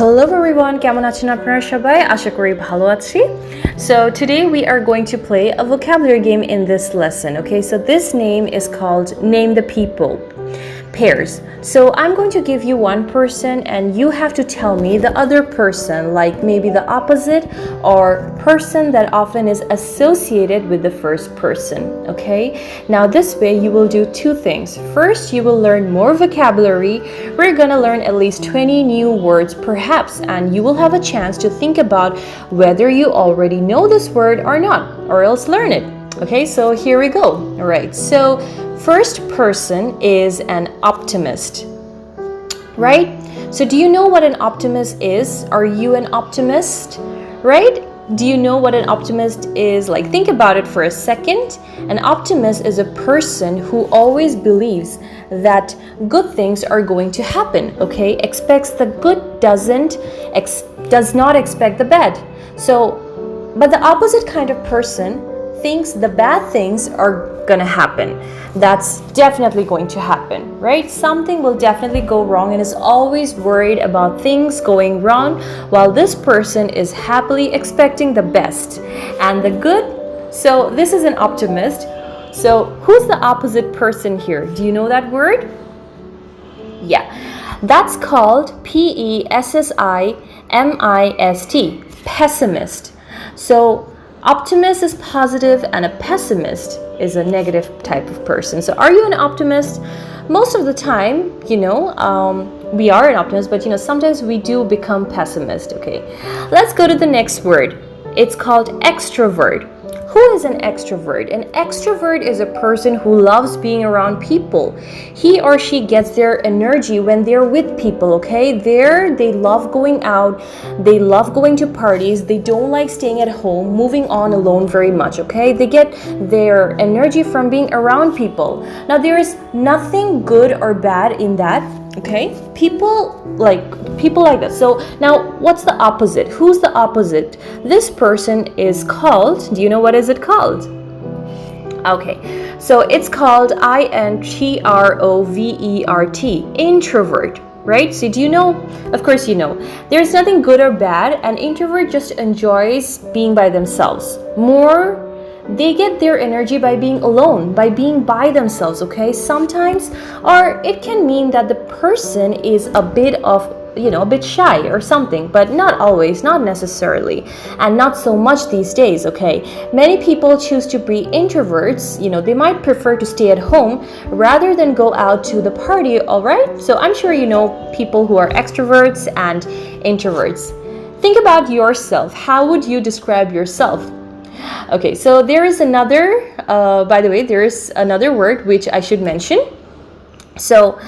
Hello everyone, কেমন আছেন আপনারা সবাই? আশা করি ভালো আছি. So today we are going to play a vocabulary game in this lesson. Okay, so this name is called Name the People. Pairs. So I'm going to give you one person and you have to tell me the other person, like maybe the opposite or person that often is associated with the first person. Okay, now this way you will do two things. First, you will learn more vocabulary. We're gonna learn at least 20 new words perhaps, and you will have a chance to think about whether you already know this word or not, or else learn it. Okay, so here we go. All right, so first person is an optimist, right? So do you know what an optimist is? Are you an optimist, right? Do you know what an optimist is? Like, think about it for a second. An optimist is a person who always believes that good things are going to happen, okay? Expects the good, does not expect the bad. So, but the opposite kind of person thinks the bad things are gonna happen. That's definitely going to happen, right? Something will definitely go wrong and is always worried about things going wrong, while this person is happily expecting the best and the good. So this is an optimist. So who's the opposite person here? Do you know that word? Yeah, that's called P-E-S-S-I-M-I-S-T, pessimist. So optimist is positive and a pessimist is a negative type of person. So are you an optimist? Most of the time, we are an optimist, but sometimes we do become pessimist, okay? Let's go to the next word. It's called extrovert. Who is an extrovert? An extrovert is a person who loves being around people. He or she gets their energy when they're with people, okay? They love going out. They love going to parties. They don't like staying at home, moving on alone very much, okay? They get their energy from being around people. Now, there is nothing good or bad in that, okay? People like that. So now what's the opposite? Who's the opposite? This person is called, do you know what is it called? Okay, so it's called INTROVERT, introvert, right? So do you know? Of course you know. There's nothing good or bad. An introvert just enjoys being by themselves. They get their energy by being alone, by being by themselves, okay? Sometimes, or it can mean that the person is a bit shy or something, but not always, not necessarily, and not so much these days, okay? Many people choose to be introverts, they might prefer to stay at home rather than go out to the party, all right? So I'm sure you know people who are extroverts and introverts. Think about yourself. How would you describe yourself? Okay, so there is another, by the way, there is another word which I should mention. So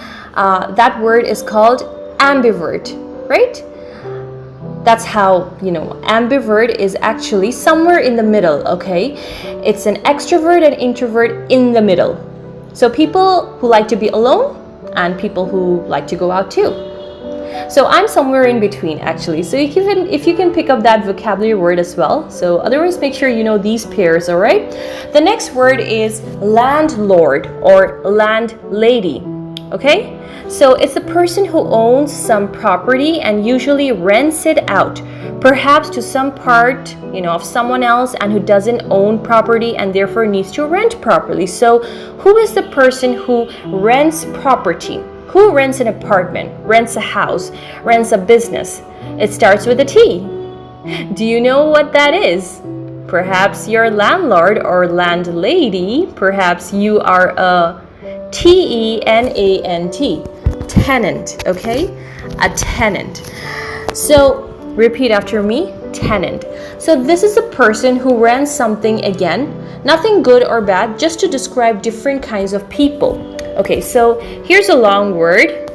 that word is called ambivert, right? That's how, ambivert is actually somewhere in the middle, okay? It's an extrovert and introvert in the middle. So people who like to be alone and people who like to go out too. So I'm somewhere in between, actually. So if you can pick up that vocabulary word as well. So otherwise, make sure you know these pairs, all right? The next word is landlord or landlady, okay? So it's the person who owns some property and usually rents it out, perhaps to some part, of someone else, and who doesn't own property and therefore needs to rent properly. So who is the person who rents property? Who rents an apartment, rents a house, rents a business? It starts with a T. Do you know what that is? Perhaps you're a landlord or landlady. Perhaps you are a tenant, tenant, okay? A tenant. So repeat after me, tenant. So this is a person who rents something, again, nothing good or bad, just to describe different kinds of people. Okay, so here's a long word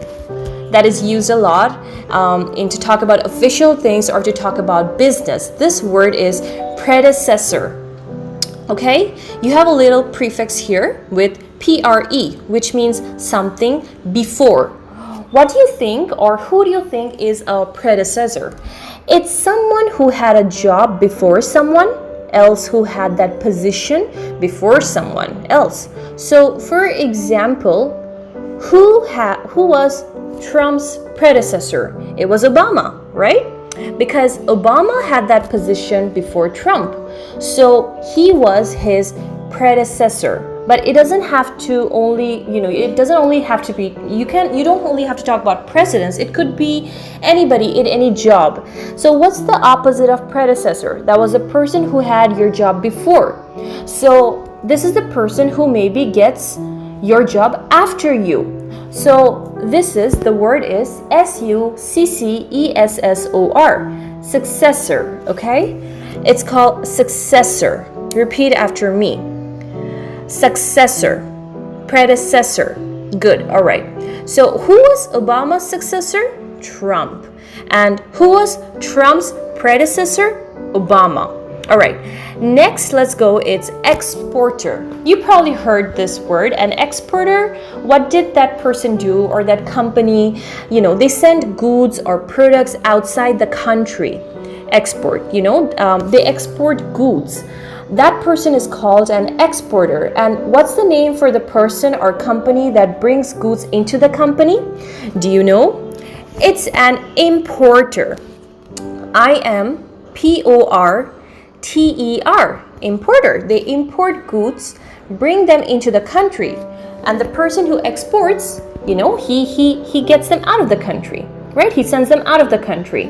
that is used a lot to talk about official things or to talk about business. This word is predecessor. Okay, you have a little prefix here with PRE, which means something before. What do you think, or who do you think is a predecessor? It's someone who had a job before someone else who had that position before someone else. So, for example, who was Trump's predecessor? It was Obama, right? Because Obama had that position before Trump. So he was his predecessor. But it doesn't have to only, it doesn't only have to be, you don't only have to talk about presidents. It could be anybody in any job. So what's the opposite of predecessor? That was a person who had your job before. So this is the person who maybe gets your job after you. So the word is successor, successor, okay? It's called successor. Repeat after me. Successor, predecessor. Good, all right. So who was Obama's successor? Trump. And who was Trump's predecessor? Obama. All right, next let's go. It's exporter. You probably heard this word. An exporter, what did that person do, or that company? They send goods or products outside the country. Export, they export goods. That person is called an exporter. And what's the name for the person or company that brings goods into the company? Do you know? It's an importer. IMPORTER, importer. They import goods, bring them into the country. And the person who exports, he gets them out of the country, right? He sends them out of the country.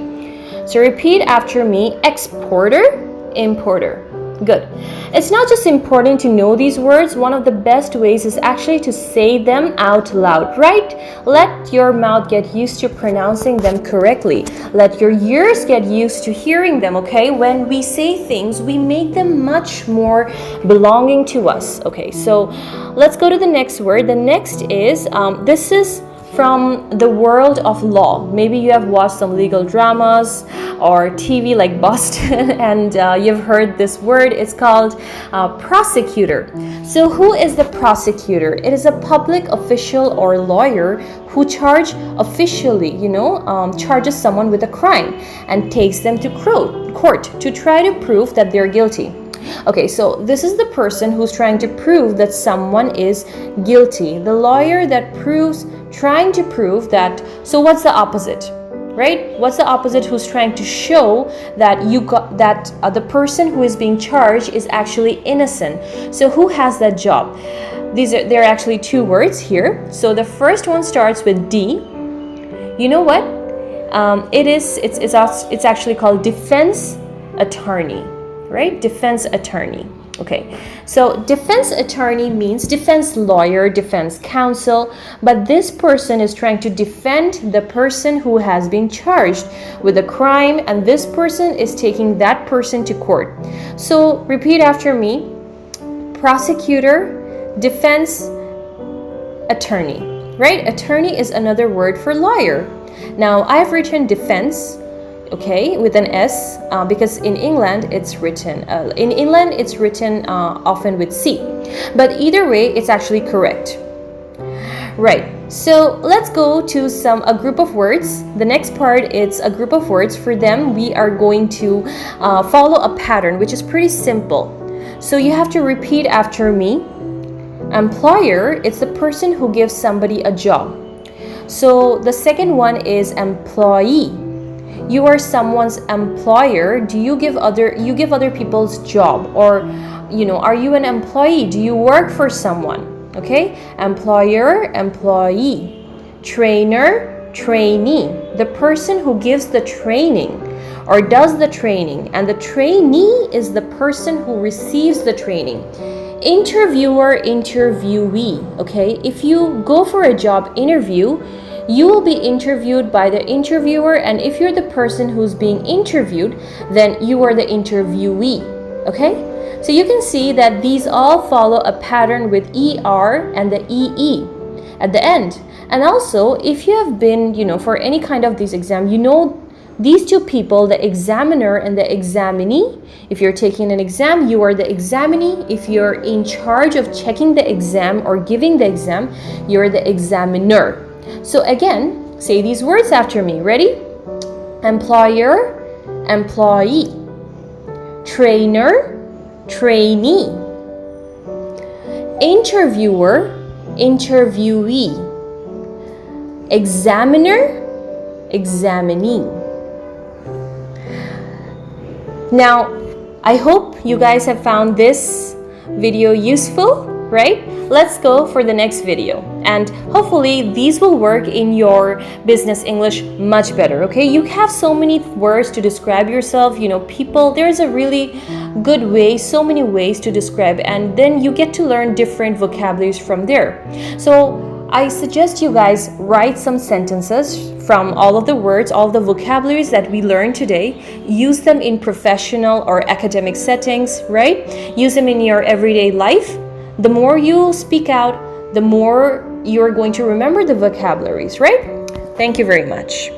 So repeat after me. Exporter, importer. Good. It's not just important to know these words. One of the best ways is actually to say them out loud, right? Let your mouth get used to pronouncing them correctly. Let your ears get used to hearing them, okay? When we say things, we make them much more belonging to us. Okay, so let's go to the next word. The next is, this is from the world of law. Maybe you have watched some legal dramas or TV like Boston and you've heard this word. It's called prosecutor. So who is the prosecutor? It is a public official or lawyer who charges someone with a crime and takes them to court to try to prove that they're guilty. Okay, so this is the person who's trying to prove that someone is guilty. The lawyer that trying to prove that. So what's the opposite, right? What's the opposite? Who's trying to show that the person who is being charged is actually innocent. So who has that job? There are actually two words here. So the first one starts with D. You know what? It's actually called defense attorney. Right? Defense attorney. Okay. So defense attorney means defense lawyer, defense counsel, but this person is trying to defend the person who has been charged with a crime, and this person is taking that person to court. So repeat after me. Prosecutor, defense attorney. Right? Attorney is another word for lawyer. Now, I've written defense, okay, with an S, because in England it's written often with C, but either way it's actually correct, right? So let's go to a group of words. The next part, it's a group of words. For them, we are going to follow a pattern which is pretty simple. So you have to repeat after me. Employer, it's the person who gives somebody a job. So the second one is employee. You are someone's employer. Do you give other people's job, or are you an employee? Do you work for someone? Okay, employer, employee. Trainer, trainee. The person who gives the training or does the training, and the trainee is the person who receives the training. Interviewer, interviewee. Okay, if you go for a job interview, you will be interviewed by the interviewer, and if you're the person who's being interviewed, then you are the interviewee. Okay? So you can see that these all follow a pattern with ER and the EE at the end. And also, if you have been, for any kind of this exam, these two people, the examiner and the examinee. If you're taking an exam, you are the examinee. If you're in charge of checking the exam or giving the exam, you're the examiner. So again, say these words after me. Ready? Employer, employee. Trainer, trainee. Interviewer, interviewee. Examiner, examinee. Now, I hope you guys have found this video useful, right? Let's go for the next video. And hopefully these will work in your business English much better, okay? You have so many words to describe yourself, people, there's a really good way, so many ways to describe, and then you get to learn different vocabularies from there. So I suggest you guys write some sentences from all of the words, all of the vocabularies that we learned today. Use them in professional or academic settings, right? Use them in your everyday life. The more you speak out, the more you're going to remember the vocabularies, right? Thank you very much.